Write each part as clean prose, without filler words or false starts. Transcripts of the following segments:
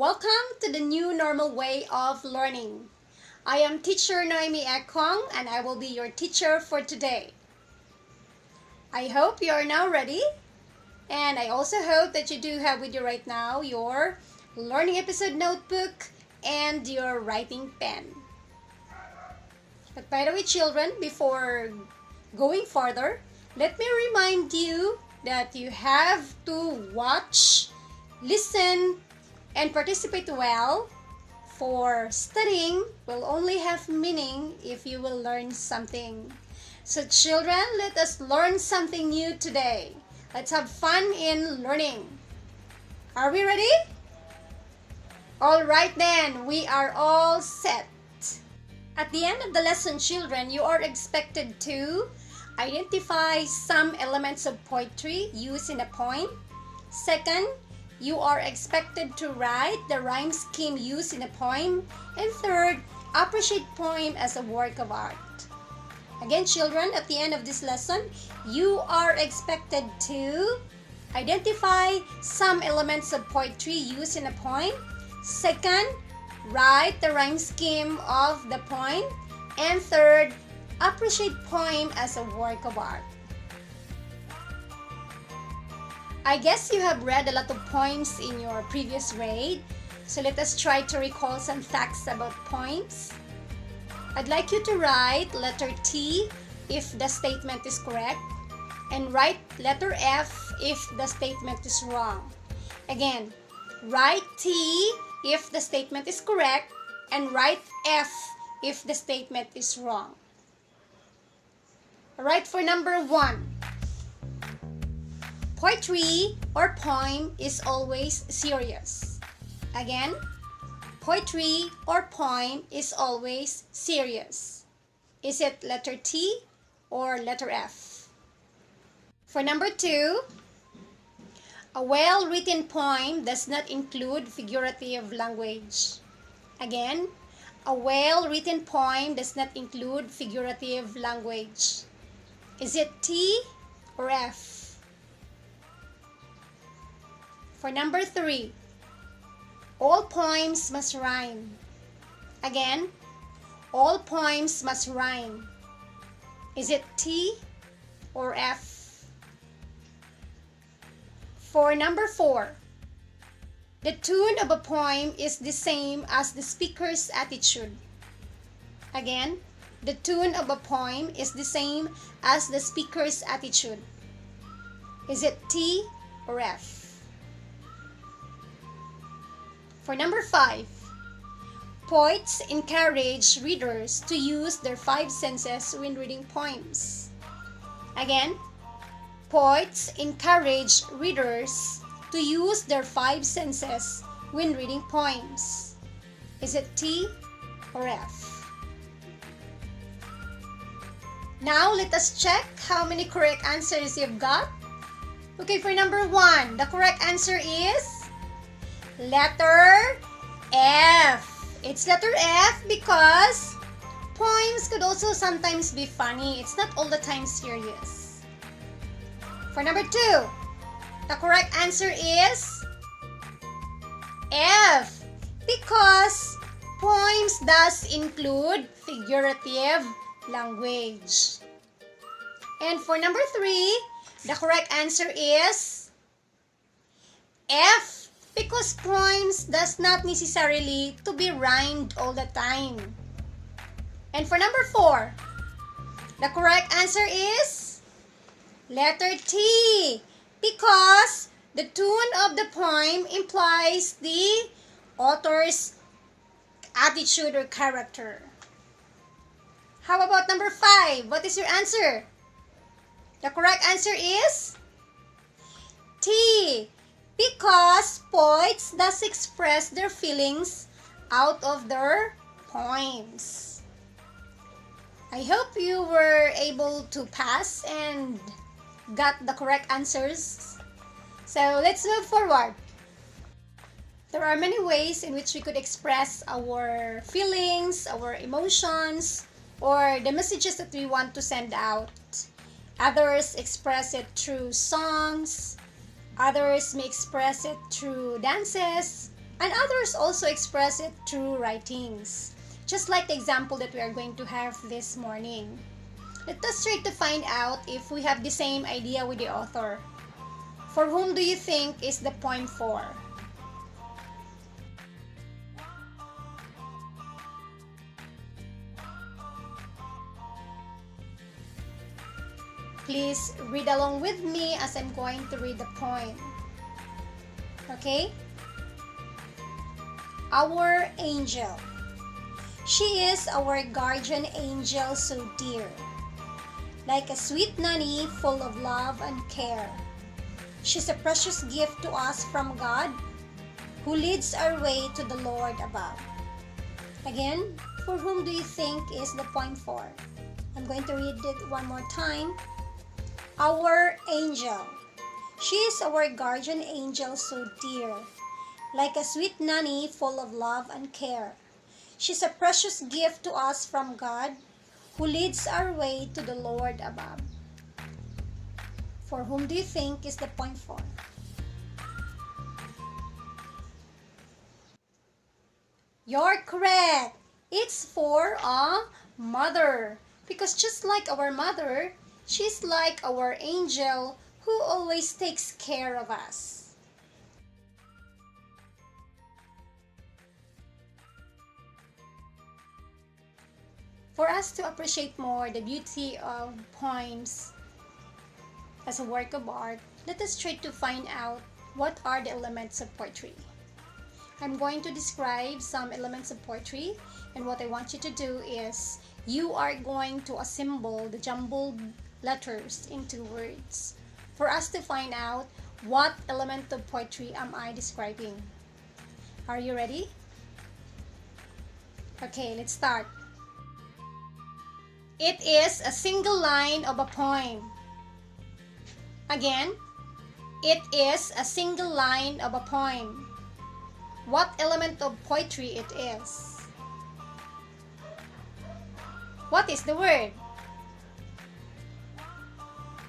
Welcome to the new normal way of learning. I am teacher Noemi and I will be your teacher for today. I hope you are now ready, and I also hope that you do have with you right now your learning episode notebook and your writing pen. But by the way, children, before going further, let me remind you that you have to watch, listen, and participate well, for studying will only have meaning if you will learn something. So children, let us learn something new today. Let's have fun in learning. Are we ready? Alright then, we are all set. At the end of the lesson, children, you are expected to identify some elements of poetry used in a poem. Second, you are expected to write the rhyme scheme used in a poem. And third, appreciate poem as a work of art. Again, children, at the end of this lesson, you are expected to identify some elements of poetry used in a poem. Second, write the rhyme scheme of the poem. And third, appreciate poem as a work of art. I guess you have read a lot of poems in your previous grade, so let us try to recall some facts about poems. I'd like you to write letter T if the statement is correct, and write letter F if the statement is wrong. Again, write T if the statement is correct, and write F if the statement is wrong. Alright, for number 1. Poetry or poem is always serious. Again, poetry or poem is always serious. Is it letter T or letter F? For number 2, a well-written poem does not include figurative language. Again, a well-written poem does not include figurative language. Is it T or F? For number 3, all poems must rhyme. Again, all poems must rhyme. Is it T or F? For number 4, the tune of a poem is the same as the speaker's attitude. Again, the tune of a poem is the same as the speaker's attitude. Is it T or F? For number 5, poets encourage readers to use their 5 senses when reading poems. Again, poets encourage readers to use their 5 senses when reading poems. Is it T or F? Now, let us check how many correct answers you've got. Okay, for number 1, the correct answer is letter F. It's letter F because poems could also sometimes be funny. It's not all the time serious. For number 2, the correct answer is F because poems does include figurative language. And for number 3, the correct answer is F because poems does not necessarily to be rhymed all the time. And for number 4, the correct answer is letter T because the tune of the poem implies the author's attitude or character. How about number 5? What is your answer? The correct answer is T because poets thus express their feelings out of their poems. I hope you were able to pass and got the correct answers. So let's move forward. There are many ways in which we could express our feelings, our emotions, or the messages that we want to send out. Others express it through songs. Others may express it through dances, And others also express it through writings, just like the example that we are going to have this morning. Let us try to find out if we have the same idea with the author. For whom do you think is the poem for? Please read along with me as I'm going to read the poem. Okay? Our angel. She is our guardian angel so dear, like a sweet nanny full of love and care. She's a precious gift to us from God, who leads our way to the Lord above. Again, for whom do you think is the poem for? I'm going to read it one more time. Our angel. She is our guardian angel so dear, like a sweet nanny full of love and care. She's a precious gift to us from God, who leads our way to the Lord above. For whom do you think is the poem for? You're correct. It's for a mother. Because just like our mother, she's like our angel who always takes care of us. For us to appreciate more the beauty of poems as a work of art, let us try to find out what are the elements of poetry. I'm going to describe some elements of poetry, and what I want you to do is you are going to assemble the jumbled letters into words for us to find out what element of poetry am I describing. Are you ready? Okay, let's start. It is a single line of a poem. Again, it is a single line of a poem. What element of poetry it is? What is the word?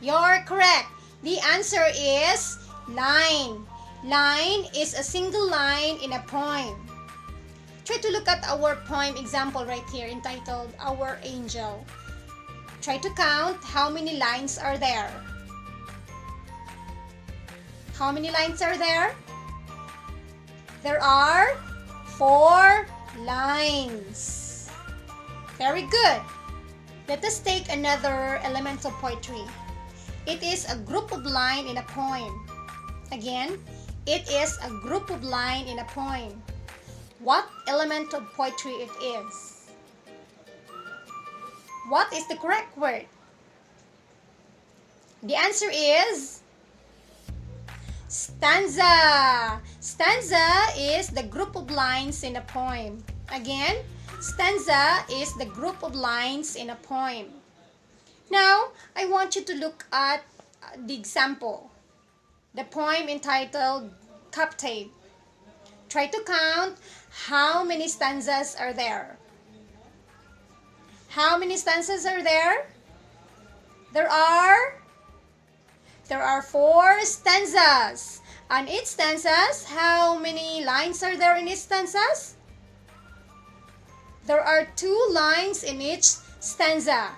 You're correct. The answer is line. Line is a single line in a poem. Try to look at our poem example right here entitled Our Angel. Try to count how many lines are there. How many lines are there? There are 4 lines. Very good. Let us take another element of poetry. It is a group of line in a poem. Again, it is a group of line in a poem. What element of poetry it is? What is the correct word? The answer is stanza. Stanza is the group of lines in a poem. Again, stanza is the group of lines in a poem. Now, I want you to look at the example. The poem entitled Captive. Try to count how many stanzas are there. How many stanzas are there? There are 4 stanzas. And each stanzas, how many lines are there in each stanzas? There are 2 lines in each stanza.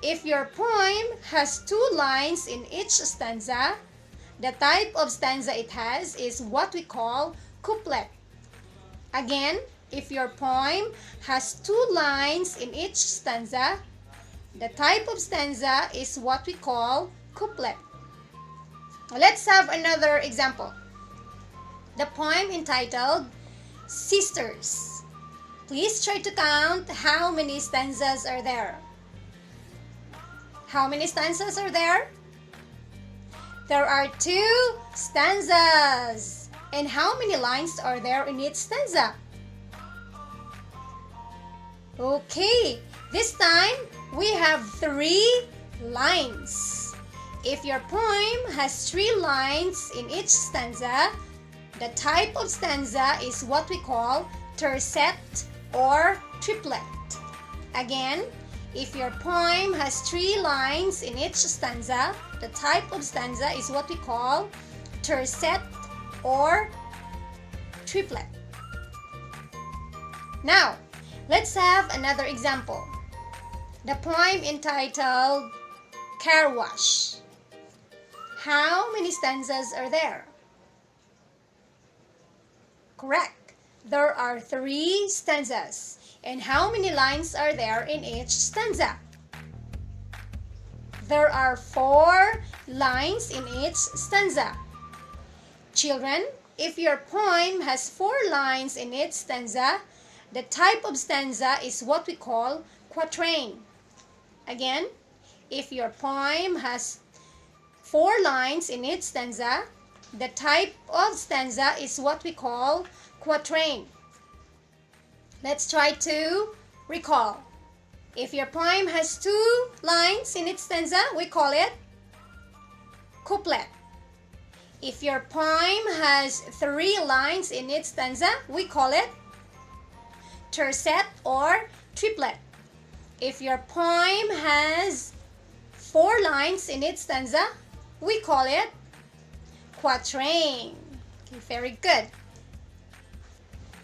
If your poem has 2 lines in each stanza, the type of stanza it has is what we call couplet. Again, if your poem has 2 lines in each stanza, the type of stanza is what we call couplet. Let's have another example. The poem entitled Sisters. Please try to count how many stanzas are there. How many stanzas are there? There are 2 stanzas. And how many lines are there in each stanza? Okay, this time we have 3 lines. If your poem has 3 lines in each stanza, the type of stanza is what we call tercet or triplet. Again, if your poem has 3 lines in each stanza, the type of stanza is what we call tercet or triplet. Now, let's have another example. The poem entitled Car Wash. How many stanzas are there? Correct. There are 3 stanzas. And how many lines are there in each stanza? There are 4 lines in each stanza. Children, if your poem has 4 lines in each stanza, the type of stanza is what we call quatrain. Again, if your poem has 4 lines in each stanza, the type of stanza is what we call quatrain. Let's try to recall. If your poem has 2 lines in its stanza, we call it couplet. If your poem has 3 lines in its stanza, we call it tercet or triplet. If your poem has 4 lines in its stanza, we call it quatrain. Okay, very good.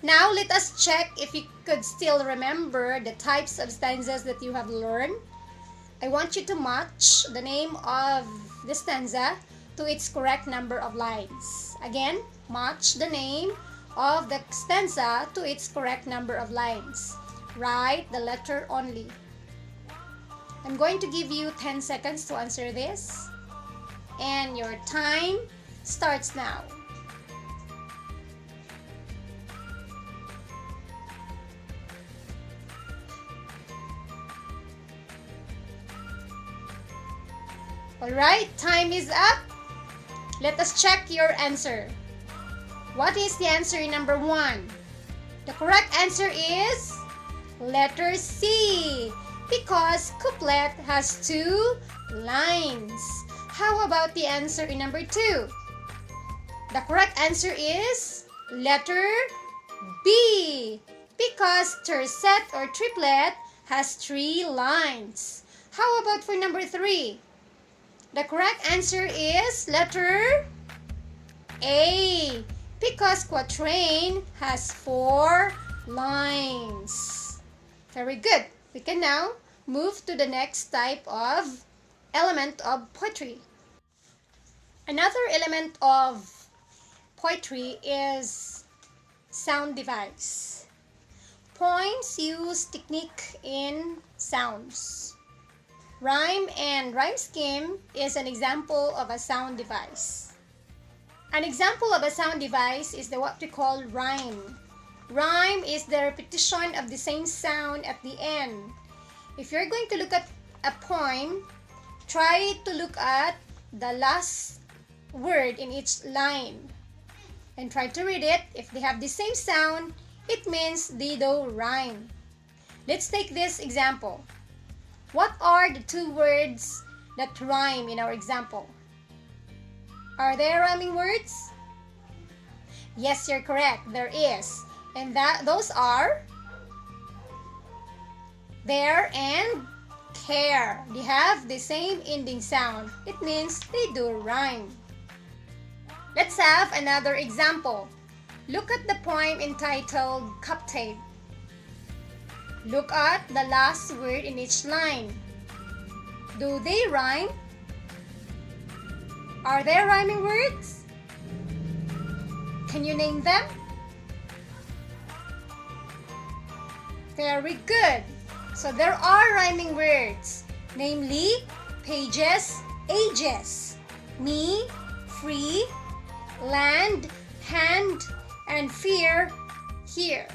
Now let us check if you could still remember the types of stanzas that you have learned. I want you to match the name of the stanza to its correct number of lines. Again, match the name of the stanza to its correct number of lines. Write the letter only. I'm going to give you 10 seconds to answer this. And your time starts now. Alright, time is up. Let us check your answer. What is the answer in number 1? The correct answer is letter C, because couplet has 2 lines. How about the answer in number 2? The correct answer is letter B, because tercet or triplet has 3 lines. How about for number 3? The correct answer is letter A, because quatrain has 4 lines. Very good. We can now move to the next type of element of poetry. Another element of poetry is sound device. Poems use technique in sounds. Rhyme and rhyme scheme is an example of a sound device. An example of a sound device is what we call rhyme. Rhyme is the repetition of the same sound at the end. If you're going to look at a poem, try to look at the last word in each line and try to read it. If they have the same sound, it means they do rhyme. Let's take this example. What are the 2 words that rhyme in our example? Are there rhyming words? Yes, you're correct. There is. And those are there and care. They have the same ending sound. It means they do rhyme. Let's have another example. Look at the poem entitled Captive. Look at the last word in each line. Do they rhyme? Are there rhyming words? Can you name them? Very good. So there are rhyming words, namely pages, ages, me, free, land, hand, and fear, here.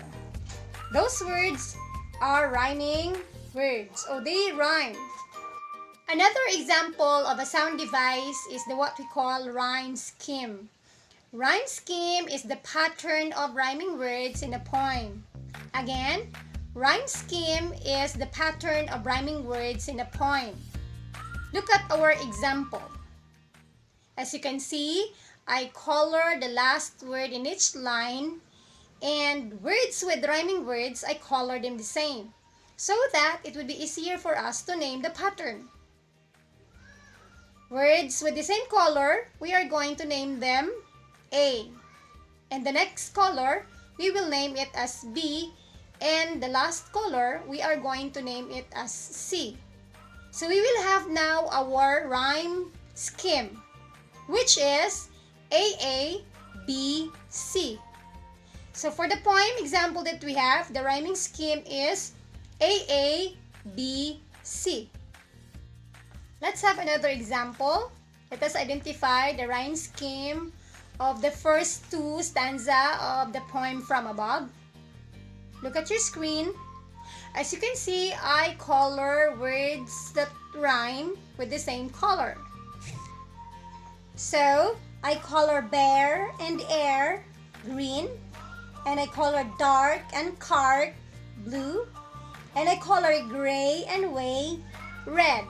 Those words are rhyming words. Oh, they rhyme. Another example of a sound device is what we call rhyme scheme. Rhyme scheme is the pattern of rhyming words in a poem. Again, rhyme scheme is the pattern of rhyming words in a poem. Look at our example. As you can see, I color the last word in each line, and words with rhyming words, I color them the same, so that it would be easier for us to name the pattern. Words with the same color, we are going to name them A. And the next color, we will name it as B. And the last color, we are going to name it as C. So we will have now our rhyme scheme, which is A, B, C. So for the poem example that we have, the rhyming scheme is A, B, C. Let's have another example. Let us identify the rhyme scheme of the first two stanza of the poem from above. Look at your screen. As you can see, I color words that rhyme with the same color. So, I color bear and air green, and I color dark and cart blue, and I color gray and way red,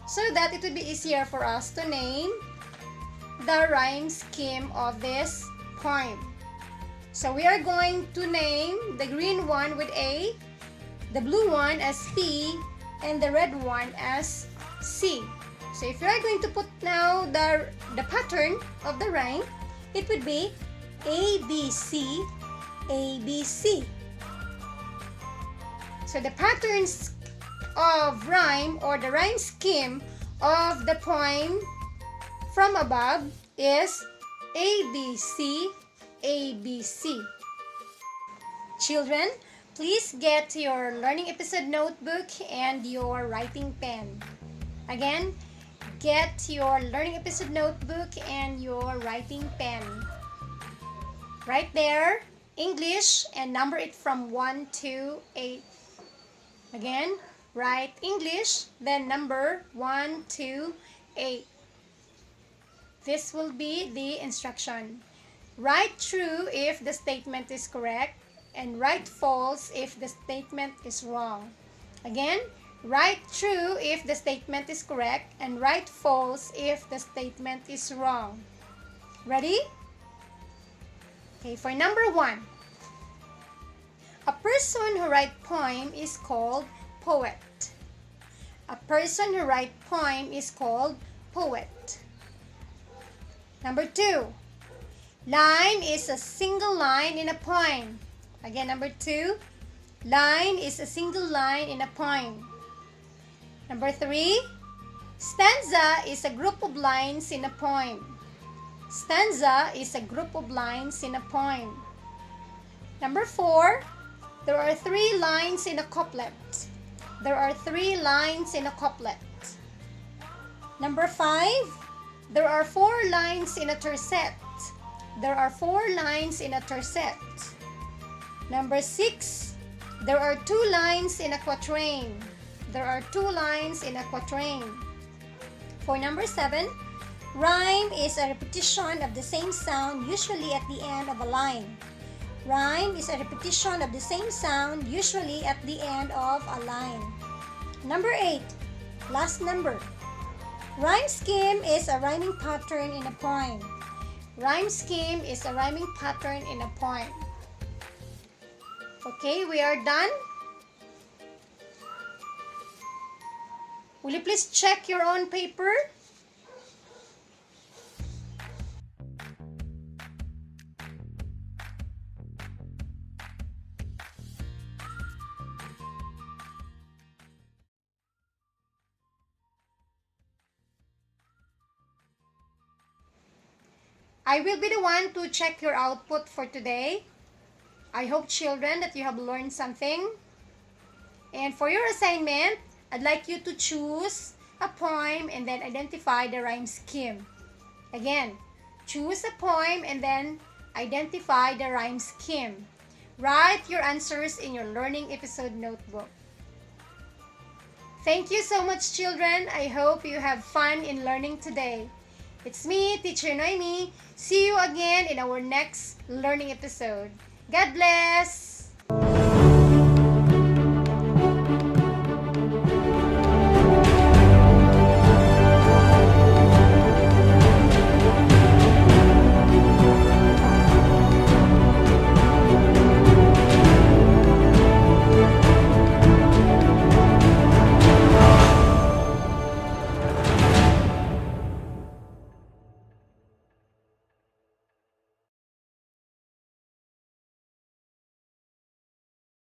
so that it would be easier for us to name the rhyme scheme of this poem. So we are going to name the green one with A, the blue one as P, and the red one as C. So if you are going to put now the pattern of the rhyme, it would be A, B, C, A, B, C. So the patterns of rhyme or the rhyme scheme of the poem from above is A, B, C, A, B, C. Children, please get your learning episode notebook and your writing pen. Again, get your learning episode notebook and your writing pen. Right there, English, and number it from 1 to 8. Again, write English, then number 1 to 8. This will be the instruction. Write true if the statement is correct, and write false if the statement is wrong. Again, write true if the statement is correct, and write false if the statement is wrong. Ready? Okay, for number 1. A person who writes poem is called poet. A person who writes poem is called poet. Number 2. Line is a single line in a poem. Again, number 2. Line is a single line in a poem. Number 3. Stanza is a group of lines in a poem. Stanza is a group of lines in a poem. Number 4. There are 3 lines in a couplet. There are 3 lines in a couplet. Number 5. There are 4 lines in a tercet. There are 4 lines in a tercet. Number 6. There are 2 lines in a quatrain. There are 2 lines in a quatrain. For number 7, rhyme is a repetition of the same sound usually at the end of a line. Rhyme is a repetition of the same sound usually at the end of a line. Number 8, last number. Rhyme scheme is a rhyming pattern in a poem. Rhyme scheme is a rhyming pattern in a poem. Okay, we are done. Will you please check your own paper? I will be the one to check your output for today. I hope, children, that you have learned something. And for your assignment, I'd like you to choose a poem and then identify the rhyme scheme. Again, choose a poem and then identify the rhyme scheme. Write your answers in your learning episode notebook. Thank you so much, children. I hope you have fun in learning today. It's me, Teacher Noemi. See you again in our next learning episode. God bless!